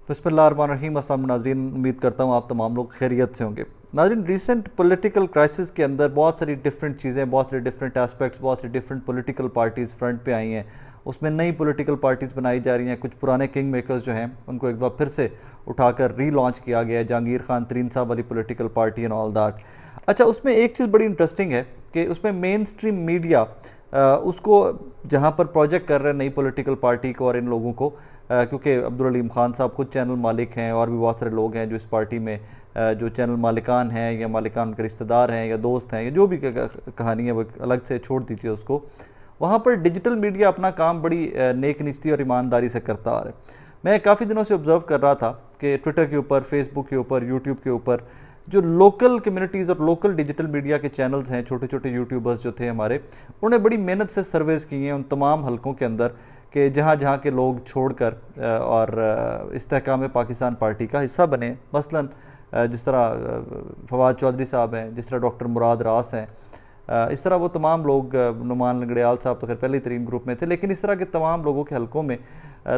बिस्मिल्लाहिर्रहमानिर्रहीम। अस्सलाम नाज़रीन, उम्मीद करता हूँ आप तमाम लोग खैरियत से होंगे। नाज़रीन, रिसेंट पॉलिटिकल क्राइसिस के अंदर बहुत सारी डिफरेंट चीज़ें, बहुत सारे डिफरेंट एस्पेक्ट्स, बहुत सारी डिफरेंट पॉलिटिकल पार्टीज़ फ्रंट पे आई हैं। उसमें नई पॉलिटिकल पार्टीज़ बनाई जा रही हैं। कुछ पुराने किंग मेकर्स जो हैं उनको एक बार फिर से उठाकर रीलॉन्च किया गया है। जहांगीर खान तरीन साहब वाली political party and all that. अच्छा, उसमें एक चीज़ बड़ी इंटरेस्टिंग है कि उसमें मेन स्ट्रीम मीडिया उसको जहाँ पर प्रोजेक्ट कर रहे हैं नई पॉलिटिकल पार्टी को और इन लोगों को, क्योंकि अब्दुल अलीम खान साहब खुद चैनल मालिक हैं और भी बहुत सारे लोग हैं जो इस पार्टी में जो चैनल मालिकान हैं या मालिकान के रिश्तेदार हैं या दोस्त हैं या जो भी कहानी है वो अलग से छोड़ दीजिए उसको। वहाँ पर डिजिटल मीडिया अपना काम बड़ी नेक निश्ती और ईमानदारी से करता आ रहा है। मैं काफ़ी दिनों से ऑब्ज़र्व कर रहा था कि ट्विटर के ऊपर, फेसबुक के ऊपर, यूट्यूब के ऊपर जो लोकल कम्युनिटीज़ और लोकल डिजिटल मीडिया के चैनल्स हैं, छोटे छोटे यूट्यूबर्स जो थे हमारे, उन्होंने बड़ी मेहनत से सर्वेज़ की हैं उन तमाम हलकों के अंदर कि जहाँ जहाँ के लोग छोड़कर और इस्तेहकाम पाकिस्तान पार्टी का हिस्सा बने। मसलन जिस तरह फवाद चौधरी साहब हैं, जिस तरह डॉक्टर मुराद रास हैं, इस तरह वो तमाम लोग, नुमान लंगड़ियाल साहब तो खैर पहले ही तरीन ग्रुप में थे, लेकिन इस तरह के तमाम लोगों के हलकों में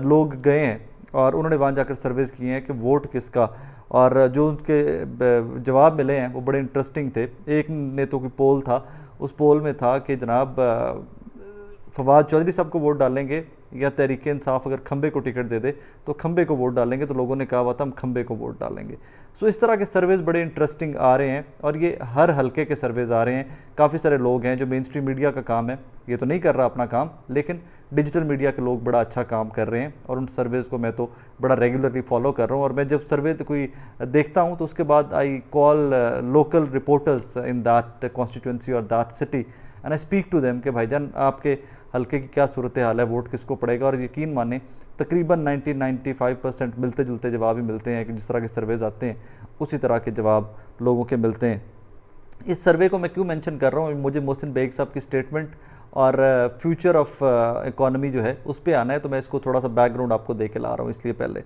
लोग गए हैं और उन्होंने वहाँ जाकर सर्वेज़ किए हैं कि वोट किसका, और जो उनके जवाब मिले हैं वो बड़े इंटरेस्टिंग थे। एक ने तो कोई पोल था, उस पोल में था कि जनाब फवाद चौधरी साहब को वोट डालेंगे या तहरीक इंसाफ अगर खंबे को टिकट दे दे तो खंबे को वोट डालेंगे, तो लोगों ने कहा हुआ था हम खंबे को वोट डालेंगे। सो इस तरह के सर्वेज़ बड़े इंटरेस्टिंग आ रहे हैं और ये हर हलके के सर्वेज़ आ रहे हैं। काफ़ी सारे लोग हैं जो मेन स्ट्रीम मीडिया का काम है, ये तो नहीं कर रहा अपना काम, लेकिन डिजिटल मीडिया के लोग बड़ा अच्छा काम कर रहे हैं और उन सर्वेज़ को मैं तो बड़ा रेगुलरली फॉलो कर रहा हूँ। और मैं जब सर्वे कोई देखता हूँ तो उसके बाद I call local reporters in that constituency और that city and I speak to them कि भाईजान आपके हल्के की क्या सूरत हाल है, वोट किसको पड़ेगा। और यकीन माने तकरीबन 90-95% मिलते जुलते जवाब ही मिलते हैं कि जिस तरह के सर्वेज आते हैं उसी तरह के जवाब लोगों के मिलते हैं। इस सर्वे को मैं क्यों मेंशन कर रहा हूँ, मुझे मोहसिन बेग साहब की स्टेटमेंट और फ्यूचर ऑफ इकॉनमी जो है उस पर आना है, तो मैं इसको थोड़ा सा बैकग्राउंड आपको दे के ला रहा हूँ। इसलिए पहले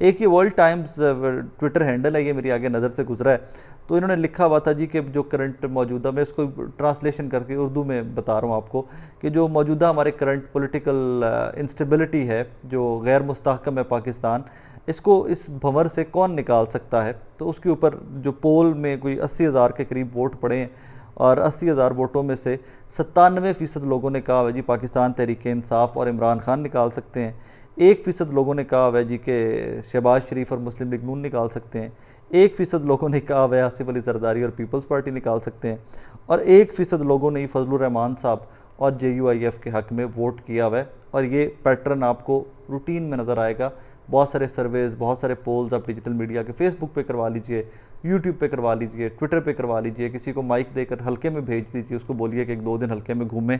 एक ये वर्ल्ड टाइम्स ट्विटर हैंडल है, ये मेरी आगे नज़र से गुजरा है, तो इन्होंने लिखा हुआ था जी कि जो करंट मौजूदा, मैं इसको ट्रांसलेशन करके उर्दू में बता रहा हूँ आपको कि जो मौजूदा हमारे करंट पॉलिटिकल इंस्टेबिलिटी है, जो गैर मुस्तहकम है पाकिस्तान, इसको इस भंवर से कौन निकाल सकता है। तो उसके ऊपर जो पोल में कोई 80,000 के करीब वोट पड़े हैं और 80,000 वोटों में से 97% लोगों ने कहा है जी पाकिस्तान तहरीक इंसाफ और इमरान खान निकाल सकते हैं। 1% लोगों ने कहा है जी कि शहबाज शरीफ और मुस्लिम लीग नून निकाल सकते हैं। 1% लोगों ने कहा है आसिफ अली जरदारी और पीपल्स पार्टी निकाल सकते हैं। और 1% लोगों ने फजलुर रहमान साहब और JUIF के हक़ में वोट किया हुआ है। और ये पैटर्न आपको रूटीन में नज़र आएगा। बहुत सारे सर्वेज़, बहुत सारे पोल्स आप डिजिटल मीडिया के फेसबुक पे करवा लीजिए, यूट्यूब पे करवा लीजिए, ट्विटर पे करवा लीजिए, किसी को माइक देकर हल्के में भेज दीजिए, उसको बोलिए कि 1-2 दिन हल्के में घूमें,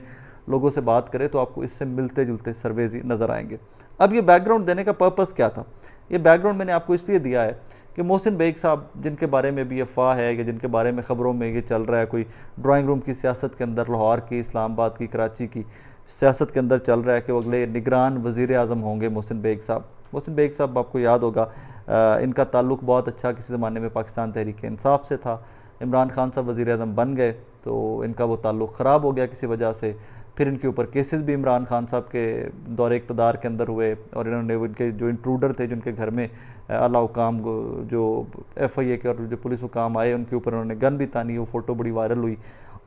लोगों से बात करें, तो आपको इससे मिलते जुलते सर्वेज़ ही नज़र आएंगे। अब ये बैकग्राउंड देने का पर्पस क्या था? ये बैकग्राउंड मैंने आपको इसलिए दिया है कि मोहसिन बेग साहब, जिनके बारे में भी अफवाह है या जिनके बारे में ख़बरों में ये चल रहा है, कोई ड्राइंग रूम की सियासत के अंदर लाहौर की, इस्लामाबाद की, कराची की सियासत के अंदर चल रहा है कि वो अगले निगरान वज़ीर आज़म होंगे मोहसिन बेग साहब। मोहसिन बेग साहब, आपको याद होगा, इनका ताल्लुक़ बहुत अच्छा किसी ज़माने में पाकिस्तान तहरीक इंसाफ से था। इमरान खान साहब वज़ीर आज़म बन गए तो इनका वो ताल्लुक़ ख़राब हो गया किसी वजह से। फिर इनके ऊपर केसेस भी इमरान खान साहब के दौरे इक़्तिदार के अंदर हुए और इन्होंने उनके जो इंट्रूडर थे, जिनके घर में आला हुकाम जो FIA के और जो पुलिस हुकाम आए, उनके ऊपर उन्होंने गन भी तानी, वो फ़ोटो बड़ी वायरल हुई।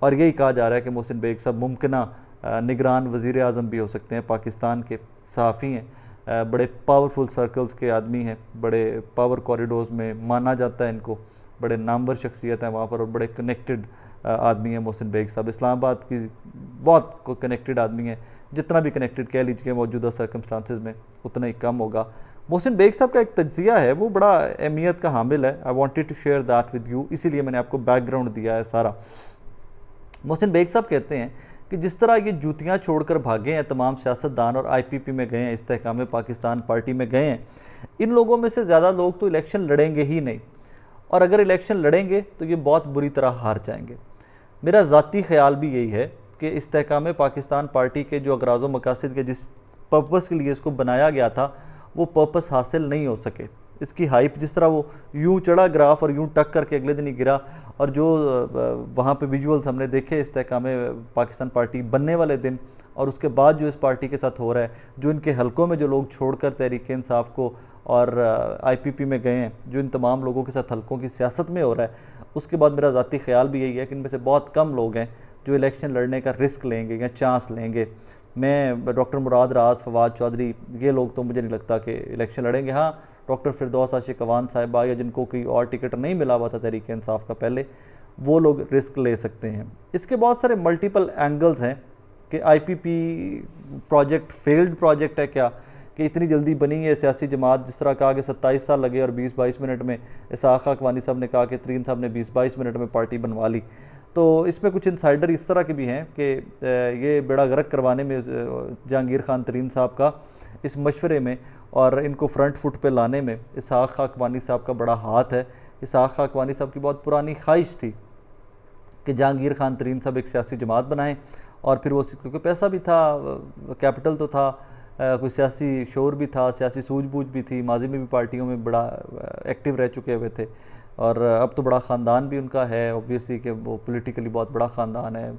और यही कहा जा रहा है कि मोहसिन बेग साहब मुमकिना निगरान वज़ीर आज़म भी हो सकते हैं। पाकिस्तान के सहाफ़ी हैं, बड़े पावरफुल सर्कल्स के आदमी हैं, बड़े पावर कॉरिडोर्स में माना जाता है इनको, बड़े नामवर शख्सियत हैं वहाँ पर और बड़े कनेक्टेड आदमी हैं मोहसिन बेग साहब। इस्लामाबाद की बहुत कनेक्टेड आदमी हैं, जितना भी कनेक्टेड कह लीजिए मौजूदा सर्कमस्टांसिस में उतना ही कम होगा। मोहसिन बेग साहब का एक तज्ज़िया है, वो बड़ा अहमियत का हामिल है। I wanted to share that with you, इसीलिए मैंने आपको बैकग्राउंड दिया है सारा। मोहसिन बेग साहब कहते हैं कि जिस तरह ये जूतियाँ छोड़कर भागे हैं तमाम सियासतदान और IPP में गए हैं, इस्तेहकाम पाकिस्तान पार्टी में गए हैं, इन लोगों में से ज़्यादा लोग तो इलेक्शन लड़ेंगे ही नहीं, और अगर इलेक्शन लड़ेंगे तो ये बहुत बुरी तरह हार जाएंगे। मेरा ज़ाती ख्याल भी यही है कि इस्तेहकाम पाकिस्तान पार्टी के जो अगराज़ व मकासद के जिस पर्पस के लिए इसको बनाया गया था वो पर्पस हासिल नहीं हो सके। इसकी हाइप, जिस तरह वो यूँ चढ़ा ग्राफ और यूँ टक करके अगले दिन ही गिरा, और जो वहाँ पे विजुअल्स हमने देखे इस्तेहकाम पाकिस्तान पार्टी बनने वाले दिन, और उसके बाद जो इस पार्टी के साथ हो रहा है, जो इनके हलकों में जो लोग छोड़कर तहरीक-ए-इंसाफ को और आईपीपी में गए हैं, जो इन तमाम लोगों के साथ हलकों की सियासत में हो रहा है, उसके बाद मेरा ज़ाती ख्याल भी यही है कि इनमें से बहुत कम लोग हैं जो इलेक्शन लड़ने का रिस्क लेंगे या चांस लेंगे। मैं डॉक्टर मुराद राज, फवाद चौधरी, ये लोग तो मुझे नहीं लगता कि इलेक्शन लड़ेंगे। हाँ, डॉक्टर फिरदौस आशिक अवान साहिबा या जिनको कोई और टिकट नहीं मिला हुआ था तहरीक-ए-इंसाफ का पहले, वो लोग रिस्क ले सकते हैं। इसके बहुत सारे मल्टीपल एंगल्स हैं कि आईपीपी प्रोजेक्ट फेल्ड प्रोजेक्ट है क्या, कि इतनी जल्दी बनी है सियासी जमात, जिस तरह कहा कि 27 साल लगे और 20-22 मिनट में, इसहाक अकवानी साहब ने कहा कि तरीन साहब ने 20-22 मिनट में पार्टी बनवा ली। तो इसमें कुछ इंसाइडर इस तरह के भी हैं कि ये बेड़ा गर्क करवाने में जहांगीर खान तरीन साहब का इस मशवरे में और इनको फ्रंट फुट पे लाने में इसहाक अकवानी साहब का बड़ा हाथ है। इसहाक अकवानी साहब की बहुत पुरानी ख्वाहिश थी कि जहांगीर खान तरीन साहब एक सियासी जमात बनाएं और फिर वो, क्योंकि पैसा भी था, कैपिटल तो था, कोई सियासी शोर भी था, सियासी सूझबूझ भी थी, माजी में भी पार्टियों में बड़ा एक्टिव रह चुके हुए थे और अब तो बड़ा ख़ानदान भी उनका है ऑब्वियसली कि वो पॉलिटिकली बहुत बड़ा ख़ानदान है।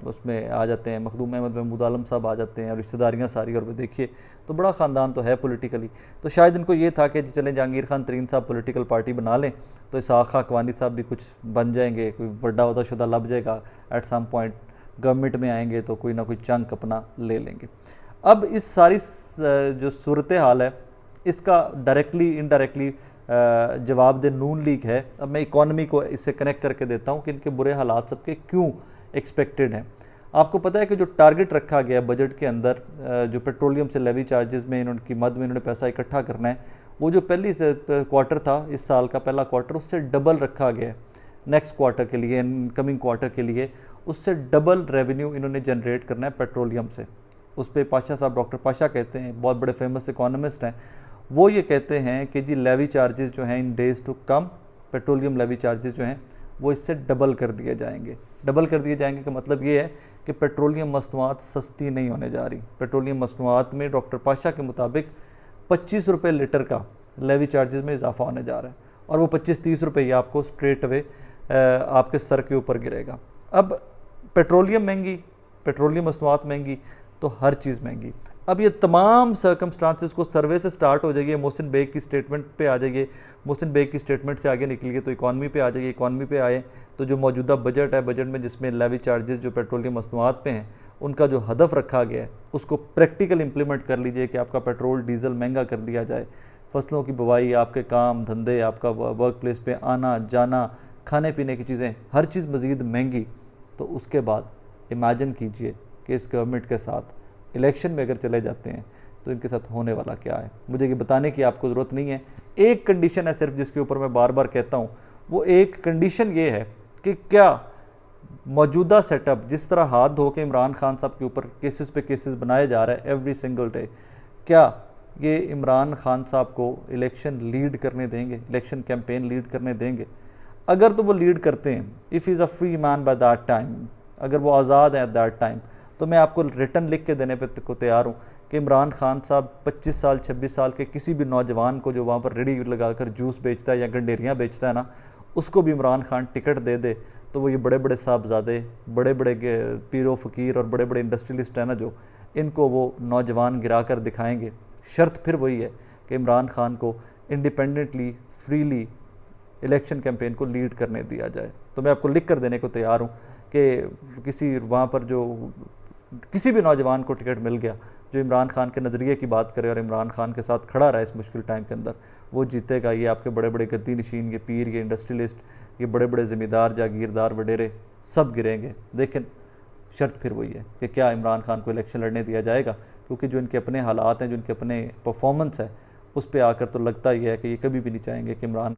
उसमें आ जाते हैं मखदूम अहमद महमूद आलम साहब आ जाते हैं और रिश्तेदारियाँ सारी, और वो देखिए तो बड़ा ख़ानदान तो है पॉलिटिकली। तो शायद इनको ये था कि चलें जहांगीर खान तरीन साहब पॉलिटिकल पार्टी बना लें तो इसहाक अकवानी साहब भी कुछ बन जाएंगे, कोई बड़ा अहदा-शुदा लब जाएगा, एट सम पॉइंट गवर्नमेंट में आएंगे तो कोई ना कोई चंक अपना ले लेंगे। अब इस सारी जो सूरत हाल है इसका डायरेक्टली इनडायरेक्टली जवाब दे नून लीग है। अब मैं इकॉनमी को इससे कनेक्ट करके देता हूँ कि इनके बुरे हालात सबके क्यों एक्सपेक्टेड हैं। आपको पता है कि जो टारगेट रखा गया बजट के अंदर, जो पेट्रोलियम से लेवी चार्जेस में इन्होंने मद में इन्होंने पैसा इकट्ठा करना है, वो जो पहली क्वार्टर था इस साल का पहला क्वार्टर, उससे डबल रखा गया है नेक्स्ट क्वार्टर के लिए, कमिंग क्वार्टर के लिए उससे डबल रेवेन्यू इन्होंने जनरेट करना है पेट्रोलियम से। उस पर पाशा साहब, डॉक्टर पाशा कहते हैं, बहुत बड़े फेमस इकोनॉमिस्ट हैं, वो ये कहते हैं कि जी लेवी चार्जेस जो हैं in days to come, petroleum levy charges जो हैं वो इससे डबल कर दिए जाएंगे। डबल कर दिए जाएंगे का मतलब ये है कि पेट्रोलियम मसनूआत सस्ती नहीं होने जा रही। पेट्रोलियम मसनूआत में डॉक्टर पाशा के मुताबिक 25 रुपये लीटर का लेवी चार्जेस में इजाफा होने जा रहा है और वो 25-30 रुपये ही आपको स्ट्रेट अवे आपके सर के ऊपर गिरेगा। अब पेट्रोलियम महंगी, पेट्रोलियम मसनूआत महंगी, तो हर चीज़ महंगी। अब ये तमाम सर्कमस्टांसेस को सर्वे से स्टार्ट हो जाइए, मोहसिन बेग की स्टेटमेंट पे आ जाइए, मोहसिन बेग की स्टेटमेंट से आगे निकलिए तो इकॉनमी पे आ जाइए, इकॉनमी पे आए तो जो मौजूदा बजट है, बजट में जिसमें लेवी चार्जेस जो पेट्रोलियम मसनूआत पे हैं उनका जो हदफ रखा गया है उसको प्रैक्टिकल इम्प्लीमेंट कर लीजिए कि आपका पेट्रोल डीजल महंगा कर दिया जाए, फसलों की बुवाई, आपके काम धंधे, आपका वर्क प्लेस पे आना जाना, खाने पीने की चीज़ें, हर चीज़ मज़ीद महंगी। तो उसके बाद इमेजिन कीजिए कि इस गवर्नमेंट के साथ इलेक्शन में अगर चले जाते हैं तो इनके साथ होने वाला क्या है। मुझे ये बताने की आपको ज़रूरत नहीं है। एक कंडीशन है सिर्फ जिसके ऊपर मैं बार बार कहता हूँ, वो एक कंडीशन ये है कि क्या मौजूदा सेटअप जिस तरह हाथ धो के इमरान खान साहब के ऊपर केसेस पे केसेस बनाए जा रहा है एवरी सिंगल डे, क्या ये इमरान खान साहब को इलेक्शन लीड करने देंगे, इलेक्शन कैंपेन लीड करने देंगे? अगर तो वो लीड करते हैं, if is a free man by that time, अगर वो आज़ाद है एट दैट टाइम, तो मैं आपको रिटर्न लिख के देने पे को तैयार हूँ कि इमरान खान साहब 25 साल 26 साल के किसी भी नौजवान को जो वहाँ पर रेडी लगाकर जूस बेचता है या गंडेरियाँ बेचता है ना, उसको भी इमरान खान टिकट दे दे तो वो ये बड़े बड़े साहबजादे, बड़े बड़े पीरो फ़कीर और बड़े बड़े इंडस्ट्रियलिस्ट हैं ना, जो इनको वो नौजवान गिरा कर दिखाएँगे। शर्त फिर वही है कि इमरान खान को इंडिपेंडेंटली फ्रीली इलेक्शन कैंपेन को लीड करने दिया जाए। तो मैं आपको लिख कर देने को तैयार हूँ कि किसी वहाँ पर जो किसी भी नौजवान को टिकट मिल गया जो इमरान खान के नज़रिए की बात करे और इमरान खान के साथ खड़ा रहा इस मुश्किल टाइम के अंदर, वो जीतेगा। ये आपके बड़े बड़े गद्दी नशीन, ये पीर, ये इंडस्ट्रियलिस्ट, ये बड़े बड़े ज़मींदार, जागीरदार, वडेरे सब गिरेंगे। लेकिन शर्त फिर वही है कि क्या इमरान खान को इलेक्शन लड़ने दिया जाएगा, क्योंकि जो इनके अपने हालात हैं, जो इनके अपने परफॉर्मेंस है, उस पर आकर तो लगता ही है कि ये कभी भी नहीं चाहेंगे कि इमरान